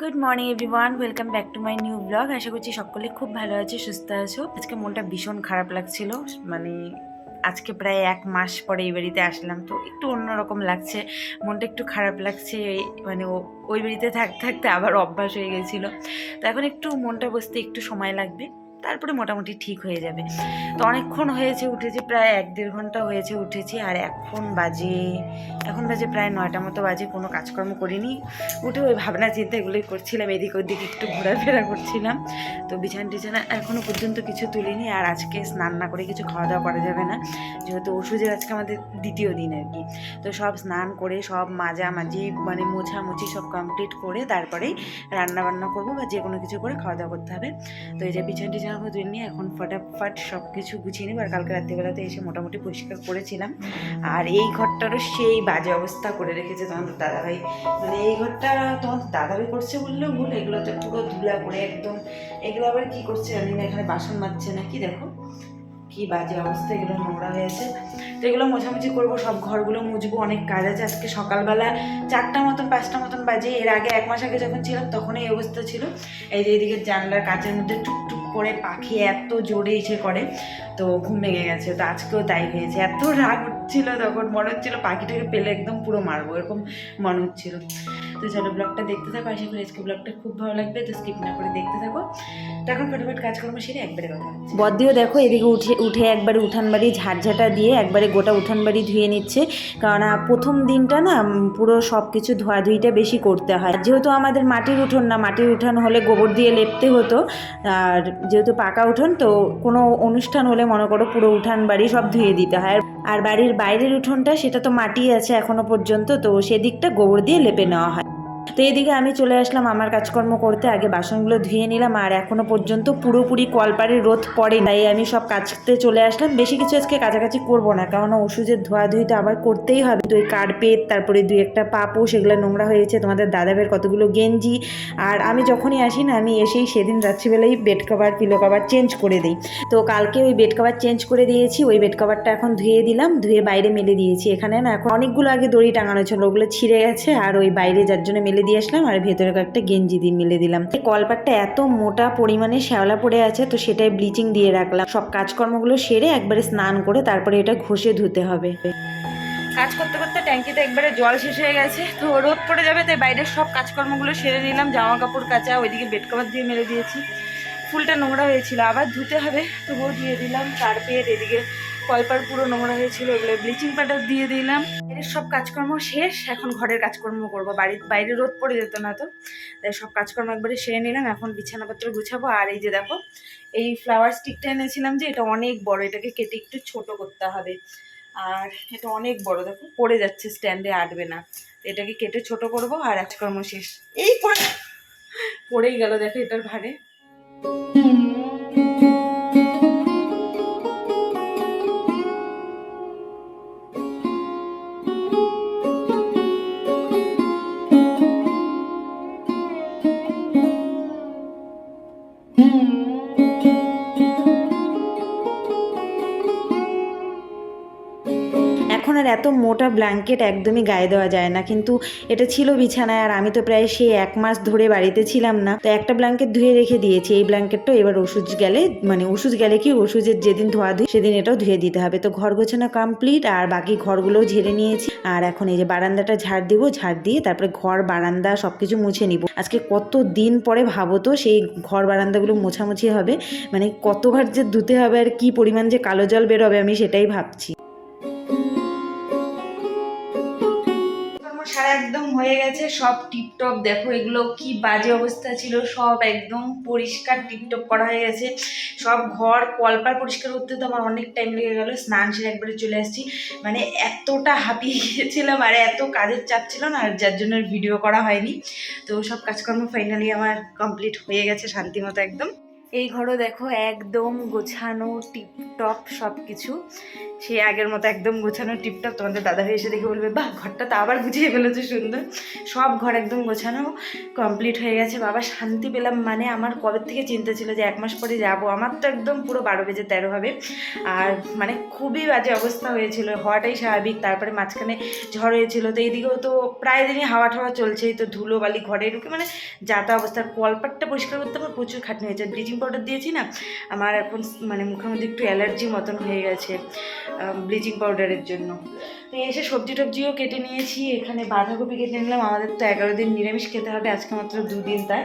Good morning everyone, welcome back to my new blog. আশা করছি সকলে খুব ভালো আছো, সুস্থ আছো। আজকে মনটা ভীষণ খারাপ লাগছিল, মানে আজকে প্রায় 1 মাস পরে এই বাড়িতে আসলাম, তো একটু অন্যরকম লাগছে, মনটা একটু খারাপ লাগছে। মানে ওই বাড়িতে থাকতে থাকতে আবার অভ্যাস হয়ে গেছিলো, তো এখন একটু মনটা বসতে একটু সময় লাগবে, তারপরে মোটামুটি ঠিক হয়ে যাবে। তো অনেকক্ষণ হয়েছে উঠেছি, প্রায় 1-1.5 ঘন্টা হয়েছে উঠেছি, আর এখন বাজে প্রায় 9টা মতো বাজে। কোনো কাজকর্ম করিনি, উঠে ওই ভাবনা চিন্তা এগুলোই করছিলাম, এদিক ওদিক একটু ঘোরাফেরা করছিলাম। তো বিছানা টিছানা এখনও পর্যন্ত কিছু তুলিনি, আর আজকে স্নান না করে কিছু খাওয়া দাওয়া করা যাবে না, যেহেতু ওষুধের আজকে আমাদের দ্বিতীয় দিন আর কি। তো সব স্নান করে সব মাজামাজি মানে মোছামুছি সব কমপ্লিট করে তারপরেই রান্নাবান্না করবো বা যে কোনো কিছু করে খাওয়া দাওয়া করতে হবে। তো এই যে বিছানা টিছানা করে তুলে নিয়ে এখন ফটাফট সব কিছু গুছিয়ে নিব। আর কালকে রাত্রিবেলাতে এসে মোটামুটি পরিষ্কার করেছিলাম, আর এই ঘরটারও সেই বাজে অবস্থা করে রেখেছে তোমাদের দাদাভাই। মানে এই ঘরটা তোমাদের দাদাভাই করছে বললেও ভুল, এগুলোতে পুরো ধুলা পড়ে একদম। এগুলো আবার কি করছে জানি না, এখানে বাসন মাজছে নাকি, দেখো কি বাজে অবস্থা, এগুলো নোংরা হয়েছে। তো এগুলো মোছামুছি করবো, সব ঘরগুলো মুছবো, অনেক কাজ আছে আজকে। সকালবেলা 4টা মতন 5টা মতন বাজে, এর আগে 1 মাস আগে যখন ছিলাম তখন এই অবস্থা ছিল। এই যে এদিকে জানলার কাচের মধ্যে টুকটুক করে পাখি এত জোরে এসে করে, তো ঘুম ভেঙে গেছে। তো আজকেও তাই হয়েছে, এত রাগ হচ্ছিল, তখন মনে হচ্ছিল পাখিটাকে পেলে একদম পুরো মারবো, এরকম মনে হচ্ছিল। তো চলো ব্লগটা দেখতে থাকো, আশা করি আজকে ব্লগটা খুব ভালো লাগবে, তো স্কিপ না করে দেখতে থাকো। তো এখন ফটাফট কাজকর্ম সেরে একবারে কথা হচ্ছে। বদ্দিও দেখো এদিকে উঠে একবারে উঠান বাড়ি ঝাড়ঝাটা দিয়ে একবারে গোটা উঠান বাড়ি ধুয়ে নিচ্ছে, কারণ প্রথম দিনটা না পুরো সব কিছু ধোয়াধুয়িটা বেশি করতে হয়। যেহেতু আমাদের মাটির উঠোন না, মাটির উঠান হলে গোবর দিয়ে লেপতে হতো, আর যেহেতু পাকা উঠোন, তো কোনো অনুষ্ঠান হলে মনে করো পুরো উঠান বাড়ি সব ধুয়ে দিতে হয়। আর বাড়ির বাইরের উঠোনটা সেটা তো মাটি আছে এখনো পর্যন্ত, তো সেদিকটা গোবর দিয়ে লেপে নেওয়া হয়। তো এদিকে আমি চলে আসলাম আমার কাজকর্ম করতে, আগে বাসনগুলো ধুয়ে নিলাম, আর এখনো পর্যন্ত পুরোপুরি কলপাড়ের রোদ পড়ে, তাই আমি সব কাচতে চলে আসলাম। বেশি কিছু আজকে কাছাকাছি করবো না, কারণ ওষুধের ধোয়াধুয়িটা আবার করতেই হবে। তো এই কার্পেট, তারপরে 2-1টা পাপো সেগুলো নোংরা হয়েছে, তোমাদের দাদাবের কতগুলো গেঞ্জি। আর আমি যখনই আসি না, আমি এসেই সেদিন রাত্রিবেলায় bed cover pillow cover change করে দিই। তো কালকে ওই বেড কভার চেঞ্জ করে দিয়েছি, ওই বেড কভারটা এখন ধুয়ে দিলাম, ধুয়ে বাইরে মেলে দিয়েছি। এখানে না এখন অনেকগুলো আগে দড়ি টাঙানো ছিল, ওগুলো ছিঁড়ে গেছে, আর ওই বাইরে যার জন্য মেলে দিয়ে আসলাম, আর ভেতরে একটা গেঞ্জি দিয়ে মেলে দিলাম। এই কলপাটটা এত মোটা পরিমাণে শ্যাওলা পড়ে আছে, তো সেটাই ব্লিচিং দিয়ে রাখলাম। সব কাজকর্মগুলো সেরে একবারে স্নান করে তারপরে এটা ঘষে ধুতে হবে। কাজ করতে করতে ট্যাঙ্কিতে একবারে জল শেষ হয়ে গেছে, তো রোদ পড়ে যাবে, তাই বাইরের সব কাজকর্মগুলো সেরে নিলাম। জামা কাপড় কাচা, ওইদিকে বেড কভার দিয়ে মেলে দিয়েছি, ফুলটা নোংরা হয়েছিল আবার ধুতে হবে, তবুও দিয়ে দিলাম। কার্পেট এদিকে কলপার পুরো নোংরা হয়েছিল, এগুলো ব্লিচিং পাউডার দিয়ে দিলাম। এর সব কাজকর্ম শেষ, এখন ঘরের কাজকর্ম করবো। বাইরে রোদ পড়ে যেত না, তো তাই সব কাজকর্ম একবারে সেরে নিলাম। এখন বিছানাপত্র গুছাবো। আর এই যে দেখো, এই ফ্লাওয়ার স্টিকটা এনেছিলাম, যে এটা অনেক বড়, এটাকে কেটে একটু ছোট করতে হবে। আর এটা অনেক বড়, দেখো পড়ে যাচ্ছে, স্ট্যান্ডে আটবে না, এটাকে কেটে ছোট করবো। আর কাজকর্ম শেষ, এই পড়েই গেল, দেখো এটার ভারে। এখন আর এত মোটা ব্ল্যাঙ্কেট একদমই গায়ে দেওয়া যায় না, কিন্তু এটা ছিল বিছানায়, আর আমি তো প্রায় সেই 1 মাস ধরে বাড়িতে ছিলাম না, তো একটা ব্ল্যাঙ্কেট ধুয়ে রেখে দিয়েছি। এই ব্ল্যাঙ্কেটটা এবার ওষুধ গেলে কি ওষুধের যেদিন ধোয়া ধুই সেদিন এটাও ধুয়ে দিতে হবে। তো ঘর গোছানো কমপ্লিট, আর বাকি ঘরগুলোও ঝেড়ে নিয়েছি। আর এখন এই যে বারান্দাটা ঝাড় দিব, ঝাড় দিয়ে তারপরে ঘর বারান্দা সবকিছু মুছে নিব। আজকে কত দিন পরে ভাবো তো সেই ঘর বারান্দাগুলো মোছামুছি হবে, মানে কতবার যে ধুতে হবে, আর কি পরিমাণ যে কালো জল বেরোবে আমি সেটাই ভাবছি। সারা একদম হয়ে গেছে, সব টিপটপ। দেখো এগুলো কি বাজে অবস্থা ছিল, সব একদম পরিষ্কার টিপটপ করা হয়ে গেছে। সব ঘর কলপার পরিষ্কার করতে তো আমার অনেক টাইম লেগে গেল। স্নান সেরে একবারে চলে আসছি, মানে এতটা হাঁপিয়ে গিয়েছিলাম, আর এত কাজের চাপ ছিল না, আর যার জন্য ভিডিও করা হয়নি। তো সব কাজকর্ম ফাইনালি আমার কমপ্লিট হয়ে গেছে শান্তি মতো একদম। এই ঘরও দেখো একদম গোছানো টিপটপ সব কিছু, সেই আগের মতো একদম গোছানো টিপটপ। তোমাদের দাদাভাই এসে দেখে বলবে বাহ ঘরটা তো আবার গুছিয়ে ফেলেছে সুন্দর। সব ঘর একদম গোছানো কমপ্লিট হয়ে গেছে। বাবা শান্তি পেলাম। মানে আমার কবে থেকে চিন্তা ছিল যে 1 মাস পরে যাবো, আমার তো একদম পুরো 12 বেজে 13 হবে। আর মানে খুবই বাজে অবস্থা হয়েছিল, হওয়াটাই স্বাভাবিক। তারপরে মাঝখানে ঝড় হয়েছিল, তো এইদিকেও তো প্রায় দিনই হাওয়া ঠাওয়া চলছেই, তো ধুলো বালি ঘরে ঢুকে মানে যাতা অবস্থার। কলপাটটা পরিষ্কার করতে আমার প্রচুর খাটনি হয়েছে। ব্লিচিং পাউডার দিয়েছি না, আমার এখন মানে মুখের মধ্যে একটু অ্যালার্জি মতন হয়ে গেছে ব্লিচিং পাউডারের জন্য। তো এসে সবজি টবজিও কেটে নিয়েছি, এখানে বাঁধাকপি কেটে নিলাম। আমাদের তো 11 দিন নিরামিষ খেতে হবে, আজকে মাত্র 2 দিন তাই।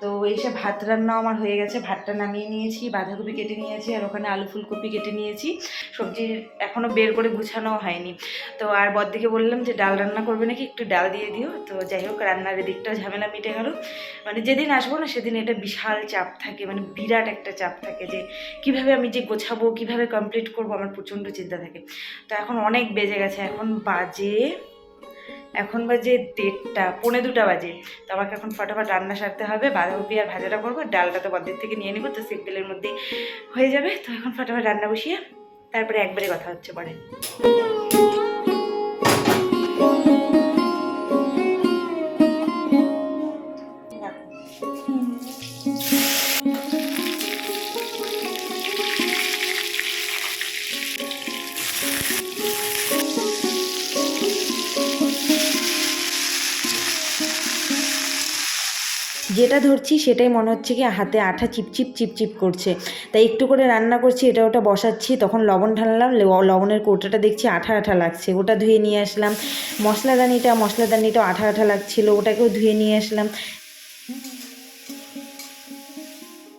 তো এসে ভাত রান্নাও আমার হয়ে গেছে, ভাতটা নামিয়ে নিয়েছি, বাঁধাকপি কেটে নিয়েছি, আর ওখানে আলু ফুলকপি কেটে নিয়েছি। সবজি এখনও বের করে গুছানোও হয়নি। তো আর বড়দিকে বললাম যে ডাল রান্না করবে নাকি, একটু ডাল দিয়ে দিও। তো যাই হোক, রান্নার এদিকটাও ঝামেলা মিটে গেল। মানে যেদিন আসবো না সেদিন এটা বিশাল চাপ থাকে, মানে বিরাট একটা চাপ থাকে যে কিভাবে আমি যে গোছাবো, কিভাবে কমপ্লিট করবো, আমার প্রচণ্ড চিন্তা থাকে। তো এখন অনেক বেজে গেছে, এখন বাজে 1:30, 1:45 বাজে। তো আমাকে এখন ফটাফট রান্না সারতে হবে, বাঁধাকপি আর ভাজাটা করবো, ডালটা তো বদ্দের থেকে নিয়ে নেবো, তো সিম্পলের মধ্যেই হয়ে যাবে। তো এখন ফটাফট রান্না বসিয়ে তারপরে একবারে কথা হচ্ছে পরে। যেটা ধরছি সেটাই মনে হচ্ছে কি হাতে আঠা চিপচিপ চিপচিপ করছে, তাই একটু করে রান্না করছি, এটা ওটা বসাচ্ছি। তখন লবণ ঢাললাম, লবণের কৌটাটা দেখছি আঠা আঠা লাগছে, ওটা ধুয়ে নিয়ে আসলাম। মশলাদানিটাও আঠা আঠা লাগছিল, ওটাকেও ধুয়ে নিয়ে আসলাম।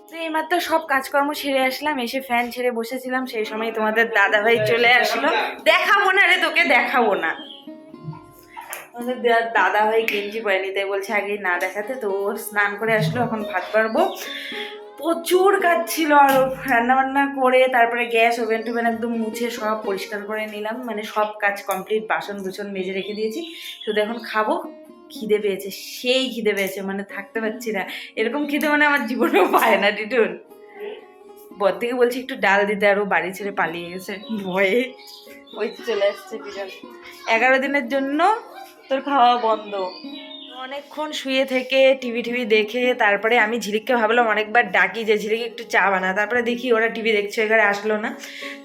তো এইমাত্র সব কাজকর্ম সেরে আসলাম, এসে ফ্যান ছেড়ে বসেছিলাম, সেই সময় তোমাদের দাদাভাই চলে আসলো। দেখাবো না রে, তোকে দেখাবো না। আমাদের দাদা ভাই গেঞ্জি পরেনি, তাই বলছে আগে না দেখাতে। তো স্নান করে আসলো, এখন ভাত পারবো। প্রচুর কাজ ছিল আরও, রান্নাবান্না করে তারপরে গ্যাস ওভেন টোভেন একদম মুছে সব পরিষ্কার করে নিলাম। মানে সব কাজ কমপ্লিট, বাসন বুসন মেজে রেখে দিয়েছি, শুধু এখন খাবো। খিদে পেয়েছে, সেই খিদে পেয়েছে, মানে থাকতে পারছি না। এরকম খিদে মানে আমার জীবনেও পায় না টিটুন। বর থেকে বলছি একটু ডাল দিতে, আরও বাড়ি ছেড়ে পালিয়ে গেছে ভয়ে। ওই চলে আসছে টিটুন, 11 দিনের জন্য তোর খাওয়া বন্ধ। অনেকক্ষণ শুয়ে থেকে টিভি দেখে তারপরে আমি ঝিলিককে ভাবলাম অনেকবার ডাকি যে ঝিলিক একটু চা বানা, তারপরে দেখি ওরা টিভি দেখছে, এখানে আসলো না।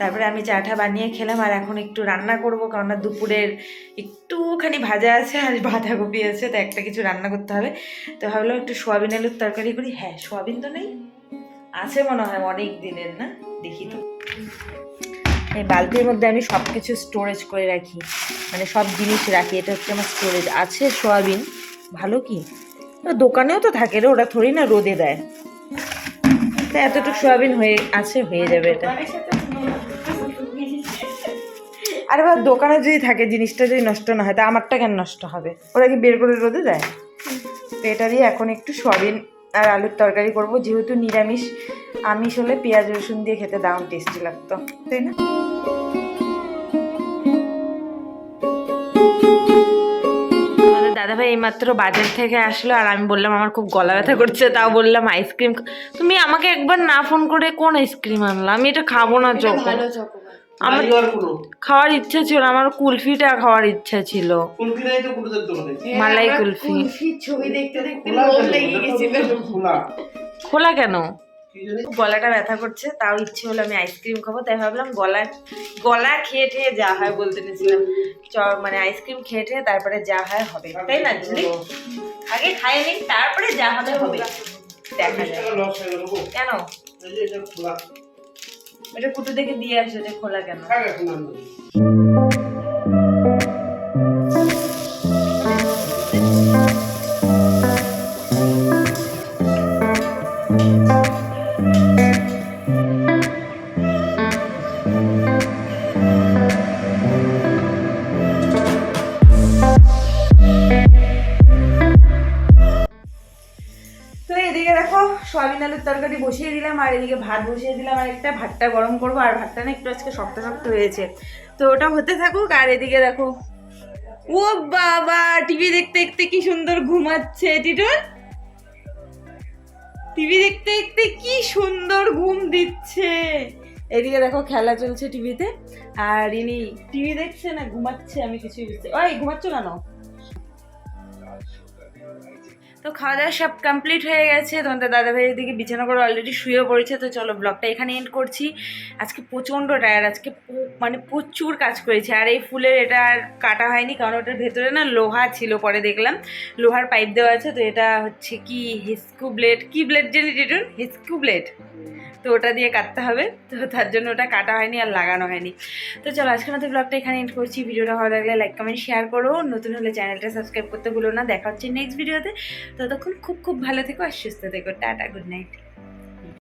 তারপরে আমি চাটা বানিয়ে খেলাম, আর এখন একটু রান্না করবো, কারণ দুপুরের একটুখানি ভাজা আছে আর বাঁধাকপি আছে, তো একটা কিছু রান্না করতে হবে। তো ভাবলাম একটু সোয়াবিন আলুর তরকারি করি। হ্যাঁ, সোয়াবিন তো নেই, আছে মনে হয় অনেক দিনের, না দেখি তো। এই বালতির মধ্যে আমি সব কিছু স্টোরেজ করে রাখি, মানে সব জিনিস রাখি, এটা হচ্ছে আমার স্টোরেজ। আছে সোয়াবিন, ভালো কি দোকানেও তো থাকে রে, ওরা থোড়ি না রোদে দেয়। তো এতটুকু সোয়াবিন হয়ে যাবে এটা। আরে বা দোকানে যদি থাকে, জিনিসটা যদি নষ্ট না হয়, তা আমারটা কেন নষ্ট হবে? ওরা কি বের করে রোদে দেয়? তো এটা দিয়ে এখন একটু সোয়াবিন আর আলুর তরকারি করব, যেহেতু নিরামিষ। আমিষ হলে পেঁয়াজ রসুন দিয়ে খেতে দারুণ টেস্টি লাগতো, তাই না? দাদাভাই এইমাত্র বাজার থেকে আসলো, আর আমি বললাম আমার খুব গলা ব্যথা করছে, তাও বললাম আইসক্রিম। তুমি আমাকে একবার না ফোন করে কোন আইসক্রিম আনলা? আমি এটা খাবো না। আমার খাওয়ার ইচ্ছা ছিল, আমার কুলফিটা খাওয়ার ইচ্ছা ছিল, মালাই কুলফি। ছবি দেখতে দেখতে খোলা কেন? গলাটা ব্যথা করছে, তাও ইচ্ছে হলো আমি আইসক্রিম খাবো, তাই ভাবলাম গলা খেয়ে ঠেয়ে যা হয়, বলতে নিয়েছিলাম মানে আইসক্রিম খেয়ে ঠেয়ে তারপরে যা হয় হবে, তাই না? আগে খাইয়ে নিই, তারপরে যা হবে হবে, দেখা যায়। কেন এটা কুটু দেখে দিয়ে আসো যে খোলা কেন? সোয়াবিন আলুর তরকারি বসিয়ে দিলাম, আর এদিকে ভাত বসিয়ে দিলাম, আর একটা ভাতটা গরম করবো। আর ভাতটা না একটু আজকে শক্ত শক্ত হয়েছে, তো ওটা হতে থাকুক। আর এদিকে দেখো, ও বাবা টিভি দেখতে দেখতে কি সুন্দর ঘুমাচ্ছে টিটুন। টিভি দেখতে দেখতে কি সুন্দর ঘুম দিচ্ছে। এদিকে দেখো খেলা চলছে টিভিতে, আর ইনি টিভি দেখছে না ঘুমাচ্ছে আমি কিছুই বুঝতে। ওই ঘুমাচ্ছ কেন? তো খাওয়া দাওয়া সব কমপ্লিট হয়ে গেছে, তোমাদের দাদাভাই এদিকে বিছানা করে অলরেডি শুয়ে পড়েছে। তো চলো ব্লগটা এখানে এন্ড করছি। আজকে প্রচণ্ড টায়ার, আজকে মানে প্রচুর কাজ করেছে। আর এই ফুলের এটা আর কাটা হয়নি, কারণ ওটার ভেতরে না লোহা ছিল, পরে দেখলাম লোহার পাইপ দেওয়া আছে। তো এটা হচ্ছে কি হিস্কু ব্লেড, কি ব্লেড জানি রিটুন, হিস্কু ব্লেড। তো ওটা দিয়ে কাটতে হবে, তো তার জন্য ওটা কাটা হয়নি আর লাগানো হয়নি। তো চলো আজকের মতো ব্লগটা এখানে এন্ড করছি। ভিডিওটা ভালো লাগলে লাইক কমেন্ট শেয়ার করো, নতুন হলে চ্যানেলটা সাবস্ক্রাইব করতে ভুলো না। দেখা হচ্ছে নেক্সট ভিডিওতে। ততক্ষণ খুব খুব ভালো থেকো আর সুস্থ থেকো। Tata, good night.